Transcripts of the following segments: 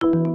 Welcome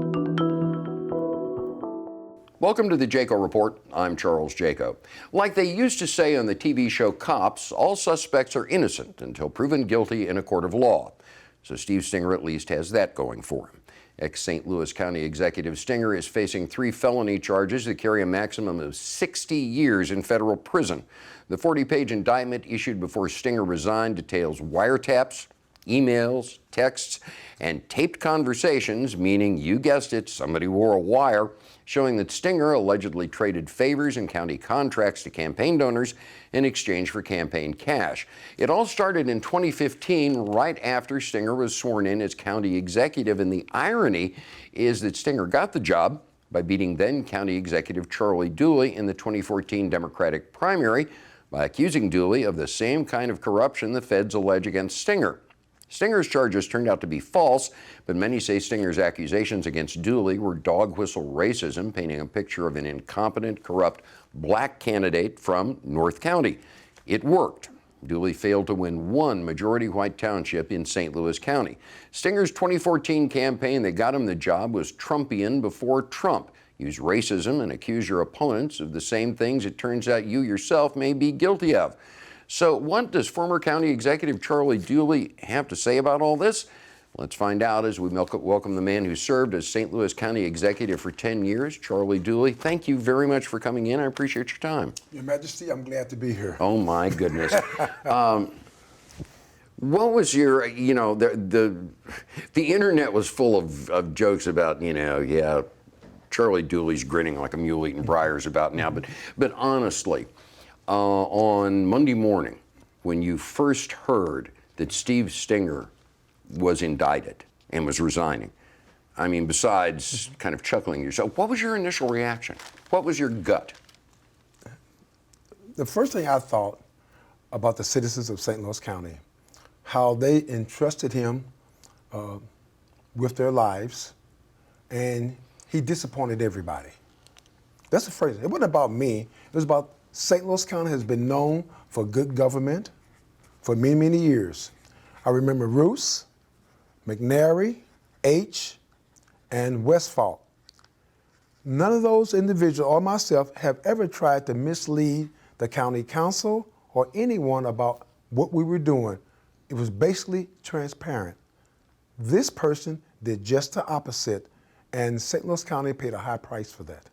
to the Jaco Report. I'm Charles Jaco. Like they used to say on the TV show Cops, all suspects are innocent until proven guilty in a court of law. So Steve Stenger at least has that going for him. Ex-St. Louis County Executive Stenger is facing 3 felony charges that carry a maximum of 60 years in federal prison. The 40-page indictment issued before Stenger resigned details wiretaps, emails, texts, and taped conversations, meaning, you guessed it, somebody wore a wire, showing that Stenger allegedly traded favors and county contracts to campaign donors in exchange for campaign cash. It all started in 2015, right after Stenger was sworn in as county executive, and the irony is that Stenger got the job by beating then County Executive Charlie Dooley in the 2014 Democratic primary by accusing Dooley of the same kind of corruption the feds allege against Stenger. Stinger's charges turned out to be false, but many say Stinger's accusations against Dooley were dog whistle racism, painting a picture of an incompetent, corrupt black candidate from North County. It worked. Dooley failed to win one majority white township in St. Louis County. Stinger's 2014 campaign that got him the job was Trumpian before Trump. Use racism and accuse your opponents of the same things it turns out you yourself may be guilty of. So what does former County Executive Charlie Dooley have to say about all this? Let's find out as we welcome the man who served as St. Louis County Executive for 10 years, Charlie Dooley. Thank you very much for coming in. I appreciate your time. Your Majesty, I'm glad to be here. Oh, my goodness. What was your, the internet was full of jokes about, Charlie Dooley's grinning like a mule eating briars about now. But honestly, on Monday morning, when you first heard that Steve Stenger was indicted and was resigning, I mean, besides kind of chuckling yourself, what was your initial reaction? What was your gut? The first thing I thought about the citizens of St. Louis County, how they entrusted him with their lives, and he disappointed everybody. That's the first thing. It wasn't about me. It was about St. Louis County has been known for good government for many, many years. I remember Roos, McNary, H, and Westfall. None of those individuals or myself have ever tried to mislead the county council or anyone about what we were doing. It was basically transparent. This person did just the opposite, and St. Louis County paid a high price for that.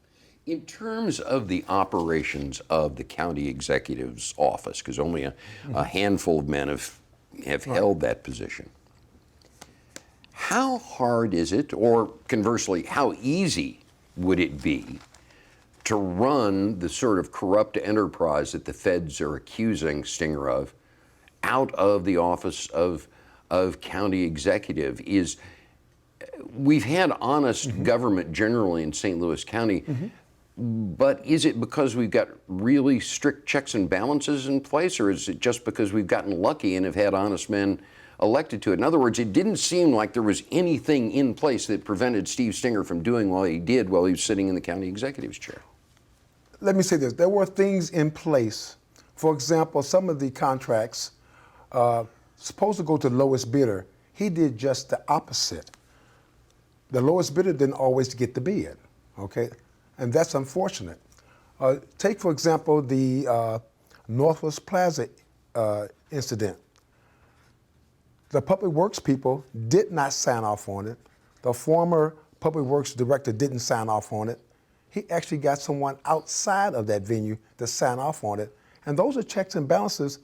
In terms of the operations of the county executive's office, because only a handful of men have held that position, how hard is it, or conversely, how easy would it be to run the sort of corrupt enterprise that the feds are accusing Stenger of out of the office of county executive? We've had honest government generally in St. Louis County, but is it because we've got really strict checks and balances in place, or is it just because we've gotten lucky and have had honest men elected to it? In other words, it didn't seem like there was anything in place that prevented Steve Stenger from doing what he did while he was sitting in the county executive's chair. Let me say this. There were things in place. For example, some of the contracts supposed to go to the lowest bidder. He did just the opposite. The lowest bidder didn't always get the bid, okay? And that's unfortunate. Take, for example, the Northwest Plaza incident. The Public Works people did not sign off on it. The former Public Works director didn't sign off on it. He actually got someone outside of that venue to sign off on it. And those are checks and balances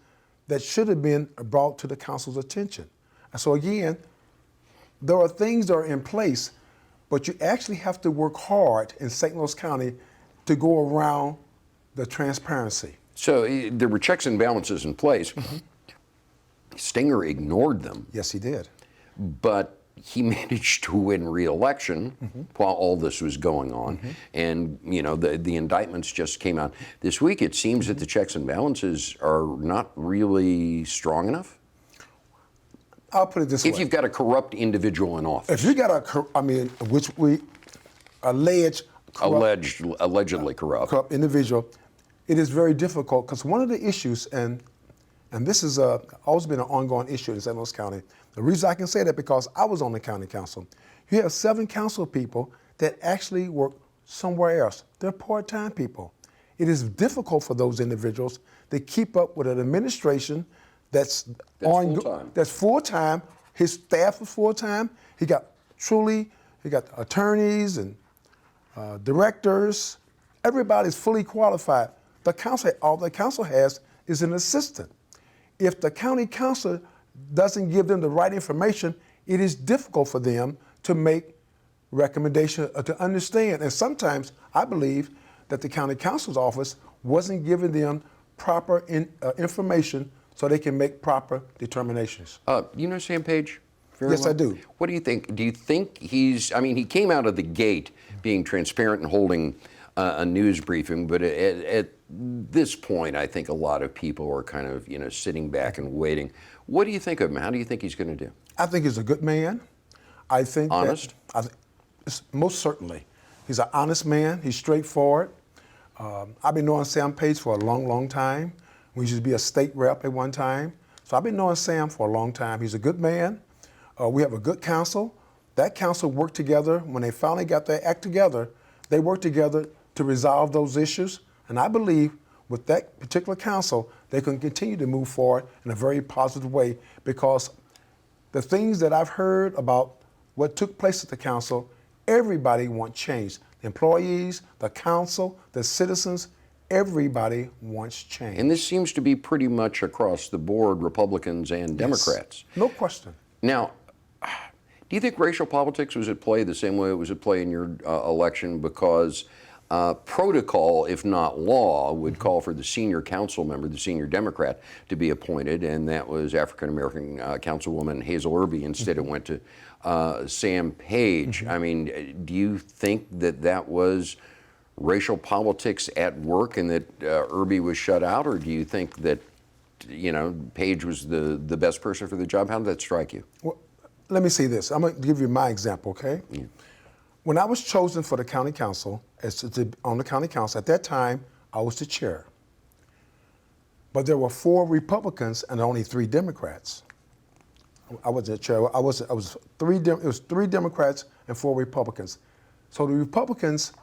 that should have been brought to the council's attention. And so again, there are things that are in place, but you actually have to work hard in St. Louis County to go around the transparency. So there were checks and balances in place. Stenger ignored them. Yes, he did. But he managed to win re-election while all this was going on. And, the indictments just came out this week. It seems that the checks and balances are not really strong enough. I'll put it this way. If you've got a corrupt individual in office. If you got which we allegedly corrupt individual, it is very difficult because one of the issues, and this is always been an ongoing issue in St. Louis County. The reason I can say that because I was on the county council. You have 7 council people that actually work somewhere else. They're part-time people. It is difficult for those individuals to keep up with an administration that's full-time. That's full-time. His staff is full-time. He got attorneys and directors. Everybody's fully qualified. All the council has is an assistant. If the county council doesn't give them the right information, it is difficult for them to make recommendations or to understand. And sometimes I believe that the county council's office wasn't giving them proper information so they can make proper determinations. You know Sam Page? Yes, well? I do. What do you think? Do you think he came out of the gate being transparent and holding a news briefing, but at this point, I think a lot of people are kind of, sitting back and waiting. What do you think of him? How do you think he's going to do? I think he's a good man. I think honest? Most certainly. He's an honest man. He's straightforward. I've been knowing Sam Page for a long, long time. We used to be a state rep at one time. So I've been knowing Sam for a long time. He's a good man. We have a good council. That council worked together. When they finally got their act together, they worked together to resolve those issues. And I believe with that particular council, they can continue to move forward in a very positive way, because the things that I've heard about what took place at the council, everybody wants change. The employees, the council, the citizens, everybody wants change. And this seems to be pretty much across the board, Republicans and Democrats. Yes, no question. Now, do you think racial politics was at play the same way it was at play in your election? Because protocol, if not law, would call for the senior council member, the senior Democrat, to be appointed, and that was African-American Councilwoman Hazel Irby. Instead, it went to Sam Page. I mean, do you think that was racial politics at work and that Irby was shut out, or do you think that, Page was the best person for the job? How did that strike you? Well, let me say this. I'm going to give you my example, okay? Yeah. When I was chosen for the county council, on the county council, at that time, I was the chair. But there were 4 Republicans and only 3 Democrats. I wasn't the chair. It was 3 Democrats and 4 Republicans. So the Republicans,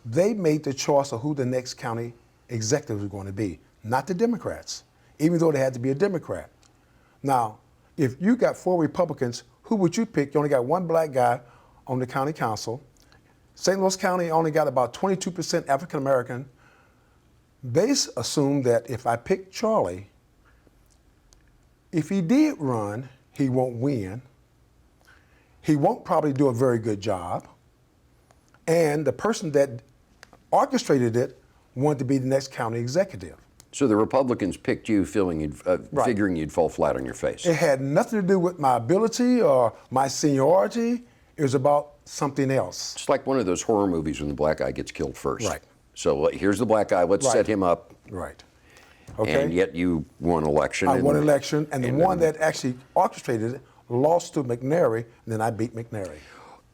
they made the choice of who the next county executive was going to be, not the Democrats, even though they had to be a Democrat. Now, if you got 4 Republicans, who would you pick? You only got 1 black guy on the county council. St. Louis County only got about 22% African American. They assumed that if I picked Charlie, if he did run, he won't win. He won't probably do a very good job. And the person that orchestrated it wanted to be the next county executive. So the Republicans picked you figuring you'd fall flat on your face. It had nothing to do with my ability or my seniority. It was about something else. It's like one of those horror movies when the black guy gets killed first. Right. So here's the black guy. Let's set him up. Right. Okay. And yet you won election. I won election, and the one that actually orchestrated it lost to McNary, and then I beat McNary.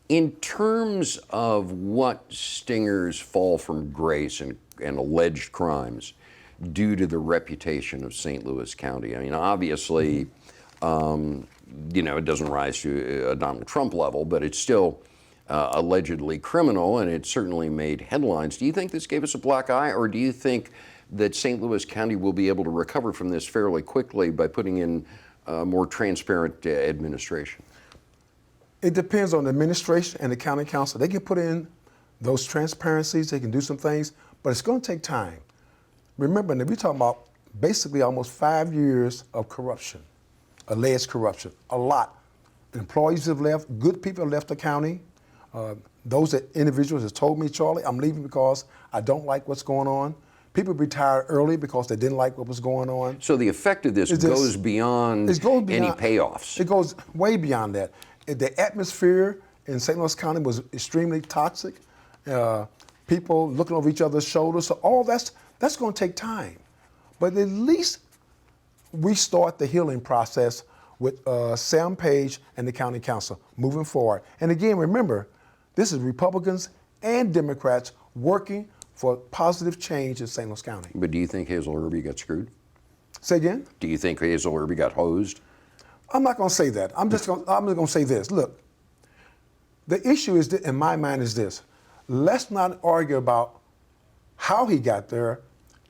In terms of what Stinger's fall from grace and alleged crimes due to the reputation of St. Louis County, I mean, obviously, it doesn't rise to a Donald Trump level, but it's still allegedly criminal, and it certainly made headlines. Do you think this gave us a black eye, or do you think that St. Louis County will be able to recover from this fairly quickly by putting in more transparent administration? It depends on the administration and the county council. They can put in those transparencies, they can do some things, but it's going to take time. Remember, we're talking about basically almost 5 years of corruption, alleged corruption, a lot. Employees have left, good people have left the county. Individuals have told me, Charlie, I'm leaving because I don't like what's going on. People retired early because they didn't like what was going on. So the effect of this goes beyond any payoffs. It goes way beyond that. The atmosphere in St. Louis County was extremely toxic. People looking over each other's shoulders. So all that's going to take time. But at least we start the healing process with Sam Page and the county council moving forward. And again, remember, this is Republicans and Democrats working for positive change in St. Louis County. But do you think Hazel Irby got screwed? Say again? Do you think Hazel Irby got hosed? I'm not going to say that. I'm just going to say this. Look, The issue is, in my mind, is this. Let's not argue about how he got there.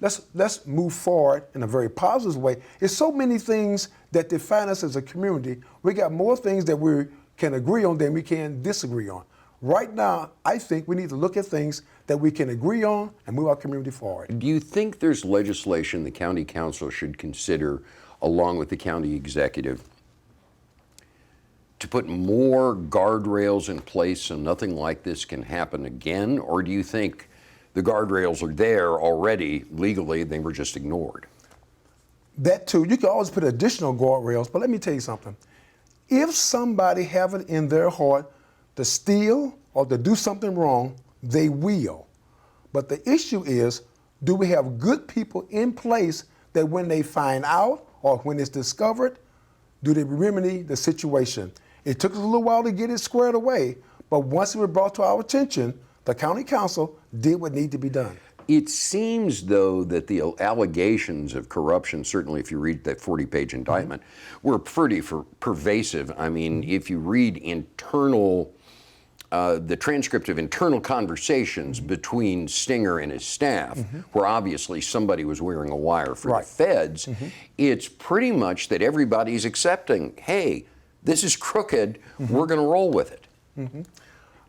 Let's move forward in a very positive way. There's so many things that define us as a community. We got more things that we can agree on than we can disagree on. Right now, I think we need to look at things that we can agree on and move our community forward. Do you think there's legislation the county council should consider, along with the county executive, to put more guardrails in place so nothing like this can happen again? Or do you think the guardrails are there already legally, they were just ignored? That too, you can always put additional guardrails, but let me tell you something. If somebody have it in their heart to steal or to do something wrong, they will. But the issue is, do we have good people in place that when they find out or when it's discovered, do they remedy the situation? It took us a little while to get it squared away, but once it was brought to our attention, the county council did what needed to be done. It seems, though, that the allegations of corruption, certainly if you read that 40-page indictment, were pretty pervasive. I mean, if you read the transcript of internal conversations between Stenger and his staff, where obviously somebody was wearing a wire for the feds, it's pretty much that everybody's accepting, hey, this is crooked, we're going to roll with it.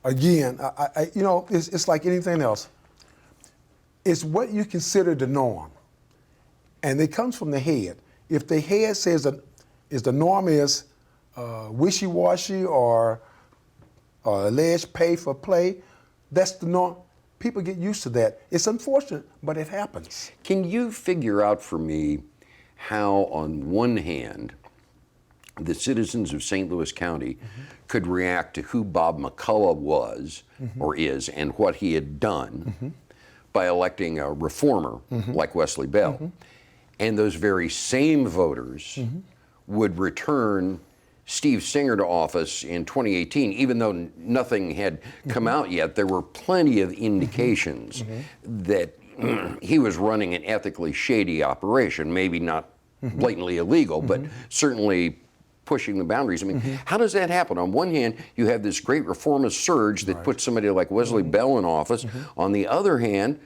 Again, it's like anything else. It's what you consider the norm, and it comes from the head. If the head says that the norm is wishy-washy or alleged pay for play, that's the norm. People get used to that. It's unfortunate, but it happens. Can you figure out for me how, on one hand, the citizens of St. Louis County could react to who Bob McCullough was or is and what he had done by electing a reformer like Wesley Bell, and those very same voters would return Steve Stenger to office in 2018, even though nothing had come out yet? There were plenty of indications that he was running an ethically shady operation, maybe not blatantly illegal, but certainly pushing the boundaries. I mean, how does that happen? On one hand, you have this great reformist surge that puts somebody like Wesley Bell in office. On the other hand,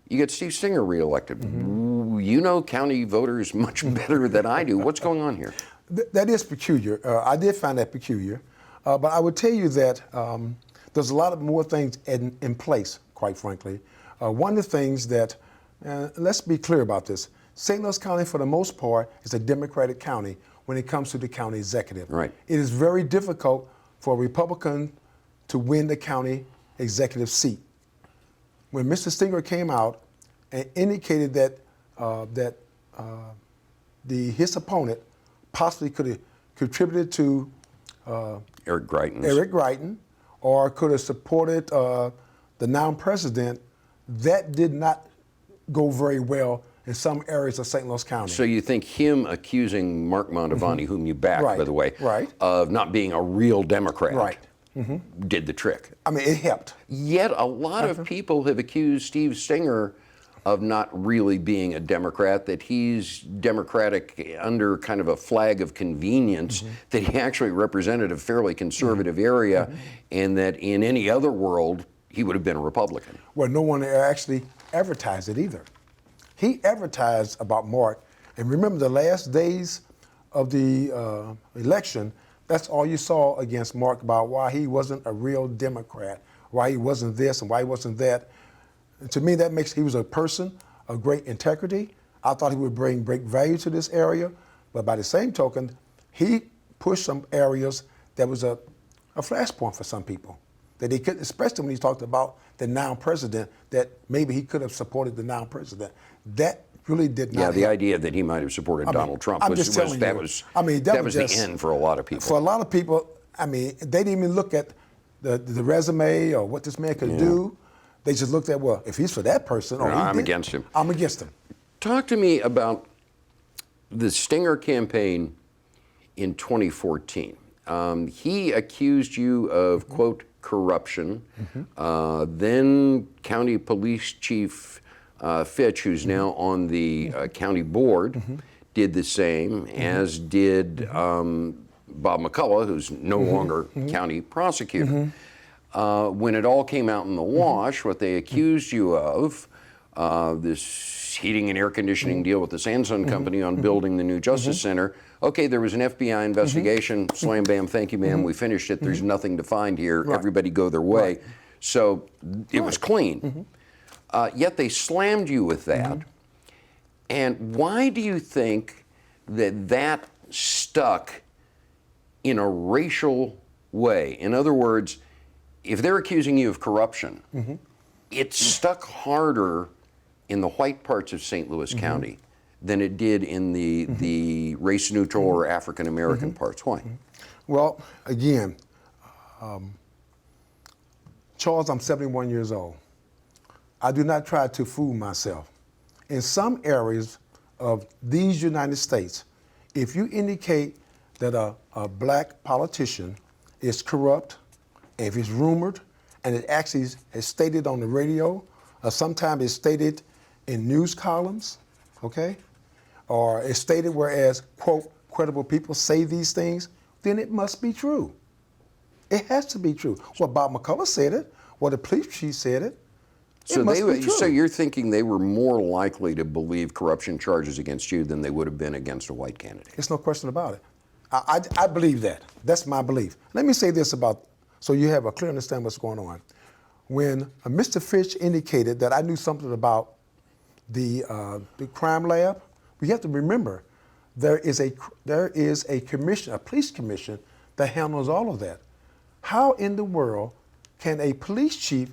you get Steve Stenger reelected. You know county voters much better than I do. What's going on here? That is peculiar. I did find that peculiar. But I would tell you that there's a lot of more things in place, quite frankly. One of the things that, let's be clear about this, St. Louis County, for the most part, is a Democratic county when it comes to the county executive. Right. It is very difficult for a Republican to win the county executive seat. When Mr. Stenger came out and indicated that his opponent possibly could have contributed to Eric Greitens, or could have supported the now president, that did not go very well in some areas of St. Louis County. So you think him accusing Mark Mantovani, whom you backed, by the way, of not being a real Democrat, did the trick? I mean, it helped. Yet a lot of people have accused Steve Stenger of not really being a Democrat, that he's Democratic under kind of a flag of convenience, that he actually represented a fairly conservative area, and that in any other world, he would have been a Republican. Well, no one actually advertised it either. He advertised about Mark, and remember the last days of the election, that's all you saw against Mark about why he wasn't a real Democrat, why he wasn't this and why he wasn't that. And to me, that makes he was a person of great integrity. I thought he would bring great value to this area, but by the same token, he pushed some areas that was a flashpoint for some people. That he could, especially when he talked about the now president, that maybe he could have supported the now president. That really did not. Yeah, the idea that he might have supported Donald Trump was the end for a lot of people. For a lot of people, I mean, they didn't even look at the resume or what this man could do. They just looked at, well, if he's for that person, I'm against him. I'm against him. Talk to me about the Stenger campaign in 2014. He accused you of, quote, corruption. Then County Police Chief Fitch, who's now on the county board, did the same, as did Bob McCullough, who's no longer county prosecutor. when it all came out in the wash, what they accused you of, this heating and air conditioning deal with the Samsung company on building the new Justice Center. Okay, there was an FBI investigation. Slam, bam, thank you, ma'am. We finished it. There's nothing to find here. Right. Everybody go their way. So it was clean. Yet they slammed you with that. And why do you think that that stuck in a racial way? In other words, if they're accusing you of corruption, it stuck harder in the white parts of St. Louis County than it did in the race-neutral or African-American parts. Why? Well, again, Charles, I'm 71 years old. I do not try to fool myself. In some areas of these United States, if you indicate that a black politician is corrupt, if it's rumored, and it actually is stated on the radio, or sometimes it's stated in news columns, okay? Or it's stated whereas, quote, credible people say these things, then it must be true. It has to be true. Well, Bob McCullough said it. Well, the police chief said it. So so you're thinking they were more likely to believe corruption charges against you than they would have been against a white candidate? There's no question about it. I believe that. That's my belief. Let me say this about, so you have a clear understanding what's going on. When Mr. Fish indicated that I knew something about the crime lab, we have to remember there is a commission, a police commission, that handles all of that. How in the world can a police chief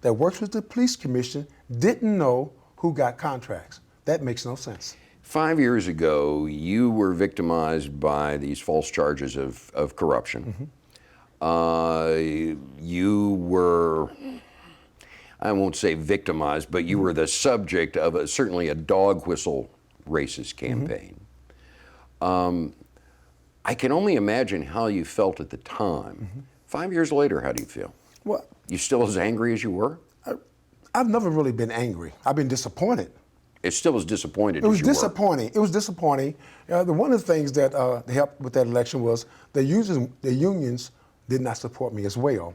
that works with the police commission didn't know who got contracts? That makes no sense. 5 years ago, you were victimized by these false charges of corruption. You were, I won't say victimized, but you were the subject of certainly a dog whistle racist campaign. I can only imagine how you felt at the time. 5 years later, how do you feel? Well, You still as angry as you were? I've never really been angry. I've been disappointed. It's still as disappointed It was as you were. disappointing. It was disappointing. One of the things that helped with that election was the unions did not support me as well.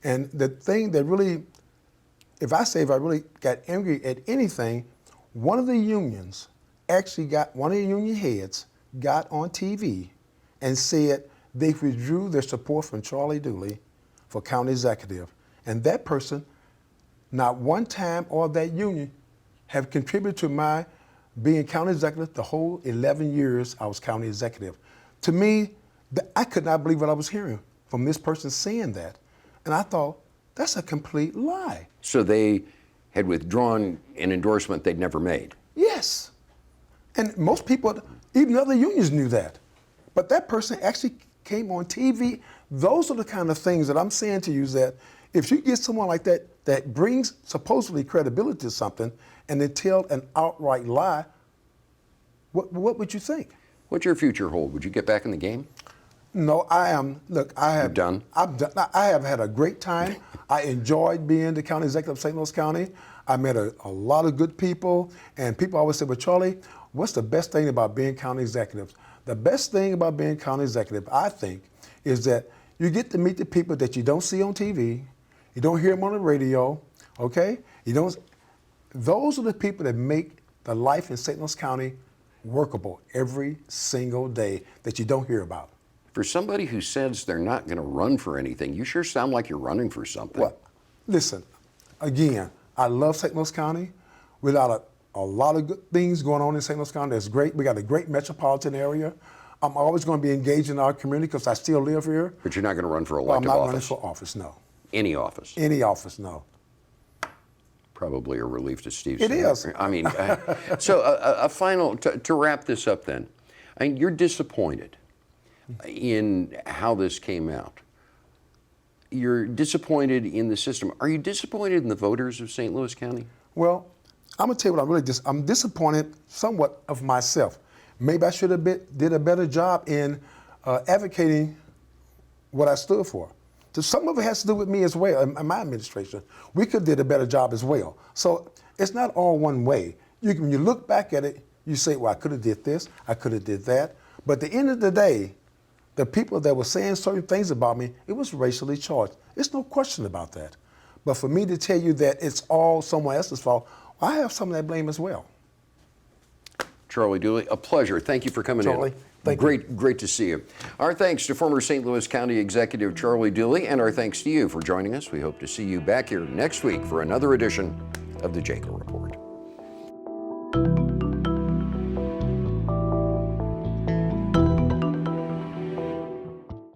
And the thing that really, if I really got angry at anything, one of the unions one of the union heads got on TV and said they withdrew their support from Charlie Dooley for county executive. And that person, not one time or that union, have contributed to my being county executive the whole 11 years I was county executive. To me, I could not believe what I was hearing from this person saying that. And I thought, that's a complete lie. So they had withdrawn an endorsement they'd never made. Yes. And most people, even other unions knew that. But that person actually came on TV. Those are the kind of things that I'm saying to you, is that if you get someone like that that brings supposedly credibility to something and they tell an outright lie, what would you think? What's your future hold? Would you get back in the game? No, I am. Look, You're done? I'm done. I have had a great time. I enjoyed being the county executive of St. Louis County. I met a lot of good people, and people always say, well, Charlie, what's the best thing about being county executive? The best thing about being county executive, I think, is that you get to meet the people that you don't see on TV, you don't hear them on the radio, okay? Those are the people that make the life in St. Louis County workable every single day that you don't hear about. For somebody who says they're not going to run for anything, you sure sound like you're running for something. Well, listen, again, I love St. Louis County. We got a lot of good things going on in St. Louis County. That's great. We got a great metropolitan area. I'm always going to be engaged in our community because I still live here. But you're not going to run for Well, elective I'm not office? running for office, no. Any office? Any office, no. Probably a relief to Steve It Stenger. is. I mean, so a final, to wrap this up then, I mean, you're disappointed in how this came out. You're disappointed in the system. Are you disappointed in the voters of St. Louis County? Well, I'm gonna tell you what I'm disappointed somewhat of myself. Maybe I should have did a better job in advocating what I stood for. So some of it has to do with me as well, and my administration. We could have did a better job as well. So it's not all one way. When you look back at it, you say, well, I could have did this, I could have did that. But at the end of the day, the people that were saying certain things about me, it was racially charged. It's no question about that. But for me to tell you that it's all someone else's fault, I have some of that blame as well. Charlie Dooley, a pleasure. Thank you for coming Charlie, in. thank you. Great to see you. Our thanks to former St. Louis County Executive Charlie Dooley, and our thanks to you for joining us. We hope to see you back here next week for another edition of the Jaco Report.